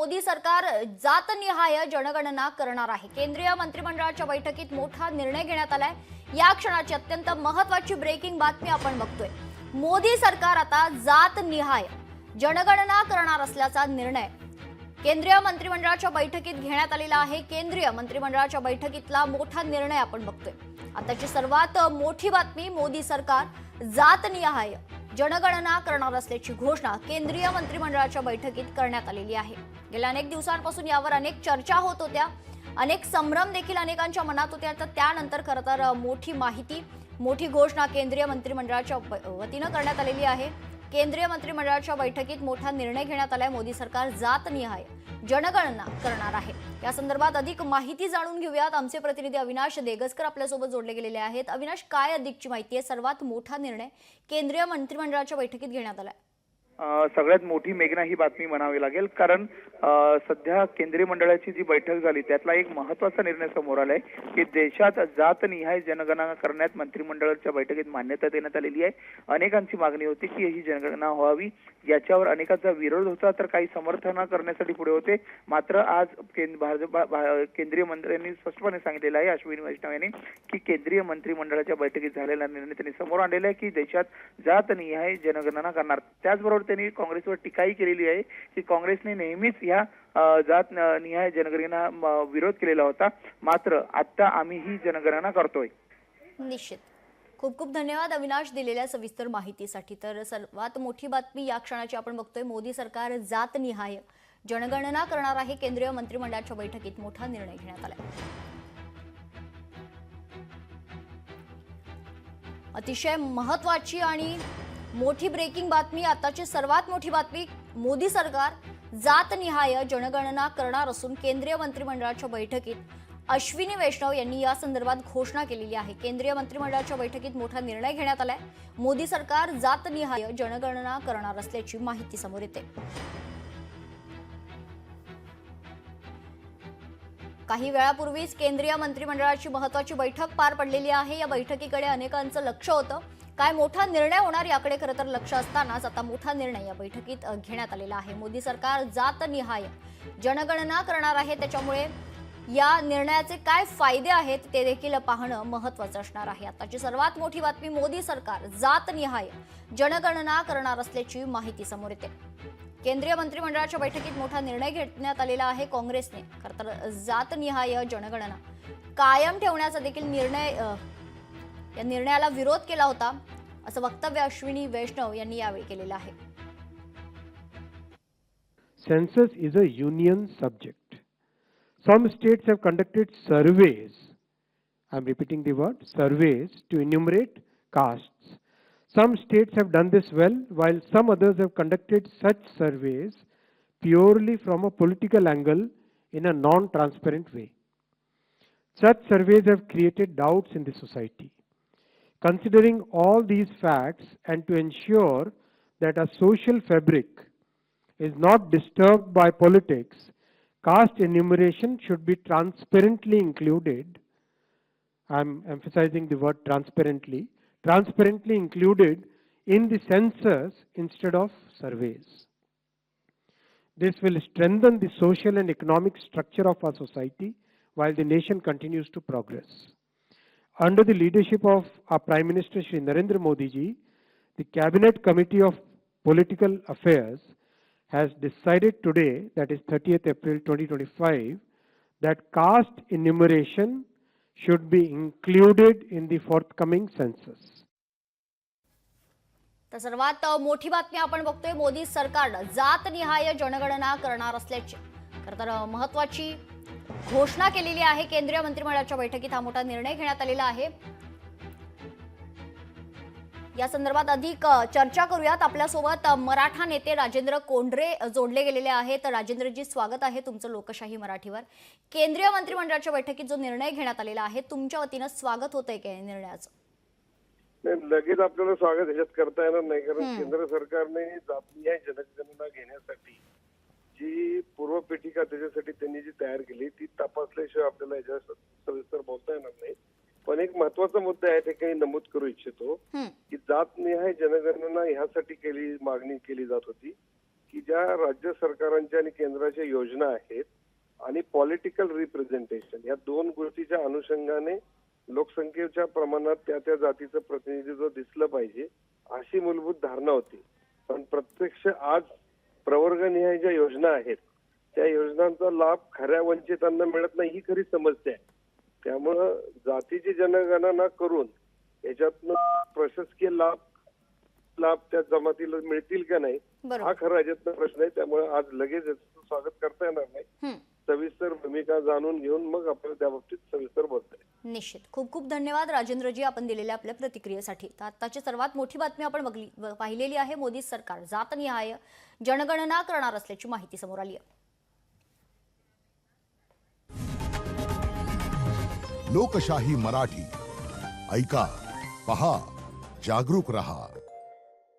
मोदी सरकार जातनिहाय जनगणना करणार आहे। केंद्रीय मंत्रिमंडळाच्या बैठकीत मोठा निर्णय घेण्यात आलाय। या क्षणाची अत्यंत महत्त्वाची ब्रेकिंग बातमी आपण बघतोय। मोदी सरकार आता जातनिहाय जनगणना करणार असल्याचा निर्णय केंद्रीय मंत्रिमंडळाच्या बैठकीत घेण्यात आलेला आहे। केंद्रीय मंत्रिमंडळाच्या बैठकीतला मोठा निर्णय आपण बघतोय। आताची सर्वात मोठी बातमी, मोदी सरकार जातनिहाय जनगणना करणार असल्याची घोषणा केंद्रीय मंत्रिमंडळाच्या बैठकीत करण्यात आलेली आहे। गेल्या अनेक दिवसांपासून यावर अनेक चर्चा होत होत्या, अनेक संभ्रम देखील अनेकांच्या मनात होते। तर त्यानंतर खरं तर मोठी माहिती, मोठी घोषणा केंद्रीय मंत्रिमंडळाच्या वतीनं करण्यात आलेली आहे। केंद्रीय मंत्रिमंडळाच्या बैठकीत मोठा निर्णय घेण्यात आलाय। मोदी सरकार जातनिहाय जनगणना करणार आहे। या संदर्भात अधिक माहिती जाणून घेऊयात। आमचे प्रतिनिधी अविनाश देगसकर आपल्यासोबत जोडले गेलेले आहेत। अविनाश, काय अधिकची माहिती आहे? सर्वात मोठा निर्णय केंद्रीय मंत्रिमंडळाच्या बैठकीत घेण्यात आलाय। सगळ्यात मोठी मेघना ही बातमी म्हणावी लागेल, कारण सध्या केंद्रीय मंडळाची जी बैठक झाली त्यातला एक महत्त्वाचा निर्णय समोर आलाय की देशात जातनिहाय जनगणना करण्यात मंत्रिमंडळाच्या बैठकीत मान्यता देण्यात आलेली आहे। अनेकांची मागणी होती की ही जनगणना व्हावी, याच्यावर अनेकांचा विरोध होता, तर काही समर्थन करण्यासाठी पुढे होते। मात्र आज केंद्रीय मंत्र्यांनी स्पष्टपणे सांगितलेलं आहे, अश्विनी वैष्णव यांनी, की केंद्रीय मंत्रिमंडळाच्या बैठकीत झालेला निर्णय त्यांनी समोर आणलेला आहे की देशात जातनिहाय जनगणना करणार। त्याचबरोबर त्यांनी काँग्रेसवर टीकाही केलेली आहे की काँग्रेसने नेहमीच या जातनिहाय जनगणना विरोध केलेला होता, मात्र आता आम्ही ही जनगणना करतोय। निश्चित। खूप खूप धन्यवाद अविनाश दिलेल्या सविस्तर माहितीसाठी। तर सर्वात मोठी बातमी या क्षणाची आपण बघतोय, मोदी सरकार जातनिहाय जनगणना करणार आहे। केंद्रीय मंत्रिमंडळाच्या बैठकीत मोठा निर्णय घेण्यात आलाय। अतिशय महत्त्वाची आणि मोठी ब्रेकिंग बातमी, आताची सर्वात मोठी बातमी, मोदी सरकार जातनिहाय जनगणना करणार असून केंद्रीय मंत्रिमंडळाच्या बैठकीत अश्विनी वैष्णव यांनी या संदर्भात घोषणा केलेली आहे। केंद्रीय मंत्रिमंडळाच्या बैठकीत मोठा निर्णय घेण्यात आलाय। मोदी सरकार जातनिहाय जनगणना करणार असल्याची माहिती समोर येते। काही वेळापूर्वीच केंद्रीय मंत्रिमंडळाची महत्त्वाची बैठक पार पडलेली आहे। या बैठकीकडे अनेकांचं लक्ष होतं, काय मोठा निर्णय होणार याकडे खरं तर लक्ष असतानाच आता मोठा निर्णय या बैठकीत घेण्यात आलेला आहे। मोदी सरकार जातनिहाय जनगणना करणार आहे, त्याच्यामुळे या निर्णयाचे काय फायदे आहेत ते देखील पाहणं महत्त्वाचं असणार आहे। आताची सर्वात मोठी बातमी, मोदी सरकार जातनिहाय जनगणना करणार असल्याची माहिती समोर येते। केंद्रीय मंत्रिमंडळाच्या बैठकीत मोठा निर्णय घेण्यात आलेला आहे। काँग्रेसने खरं तर जातनिहाय जनगणना कायम ठेवण्याचा देखील या निर्णयाला विरोध केला होता, असं वक्तव्य अश्विनी वैष्णव यांनी यावेळी केलेलं आहे। Census is a union subject. Some states have conducted surveys. I'm repeating the word surveys to enumerate castes. Some states have done this well, while some others have conducted such surveys purely from a political angle in a non-transparent way. Such surveys have created doubts in the society. Considering all these facts and to ensure that our social fabric is not disturbed by politics, caste enumeration should be transparently included. I'm emphasizing the word transparently included in the census instead of surveys. This will strengthen the social and economic structure of our society while the nation continues to progress. Under the leadership of our Prime Minister Shri Narendra Modi ji, the Cabinet Committee of Political Affairs has decided today, that is 30th April 2025, that caste enumeration should be included in the forthcoming census. तर सर्वात मोठी बातमी आपण बघतोय, मोदी सरकार जातनिहाय जनगणना करणार असल्याची खरं तर महत्त्वाची घोषणा केलेली आहे। केंद्रीय मंत्रिमंडळाच्या बैठकीत हा मोठा निर्णय घेण्यात आलेला आहे। या संदर्भात अधिक चर्चा करूयात। आपल्यासोबत मराठा नेते राजेंद्र कोंढरे जोडले गेलेले आहेत। राजेंद्रजी, स्वागत आहे तुमचं लोकशाही मराठीवर। केंद्रीय मंत्रिमंडळाच्या बैठकीत जो निर्णय घेण्यात आलेला आहे, तुमच्या वतीनं स्वागत होतंय का या निर्णयाचं? लगेच आपल्याला स्वागत ह्याच्यात करता येणार नाही, कारण केंद्र सरकारने जातनिहाय जनगणना घेण्यासाठी जी पूर्वपेटिका त्याच्यासाठी त्यांनी जी तयार केली ती तपासल्याशिवाय आपल्याला याच्यावर सविस्तर बोलता येणार नाही। पण एक महत्वाचा मुद्दा या ठिकाणी नमूद करू इच्छितो की जातनिहाय जनगणना ह्यासाठी मागणी केली जात होती की ज्या राज्य सरकारांच्या आणि केंद्राच्या योजना आहेत आणि पॉलिटिकल रिप्रेझेंटेशन या दोन गोष्टीच्या अनुषंगाने लोकसंख्येच्या प्रमाणात त्या त्या जातीचं प्रतिनिधित्व दिसलं पाहिजे अशी मूलभूत धारणा होती. पण प्रत्यक्ष आज प्रवर्गनिहाय ज्या योजना आहेत त्या योजनांचा लाभ खऱ्या वंचितांना मिळत नाही ही खरी समस्या आहे. त्यामुळं जातीची जनगणना करून याच्यातनं प्रशासकीय लाभ त्या जमातीला मिळतील का नाही बरोबर. हा खरा याच्यातला प्रश्न आहे. त्यामुळे आज लगेच याचं स्वागत करता येणार नाही. हं. सविस्तर भूमिका जाणून घेऊन मग आपल्याला त्या बाबतीत सविस्तर बोलता येईल. निश्चित. खूप खूप धन्यवाद राजेंद्रजी आपण दिलेल्या आपल्या प्रतिक्रियेसाठी. तर आताची सर्वात मोठी बातमी आपण पाहिलेली आहे. मोदी सरकार जातनिहाय जनगणना करणार असल्याची माहिती समोर आली आहे. लोकशाही मराठी ऐका, पहा, जागरूक रहा.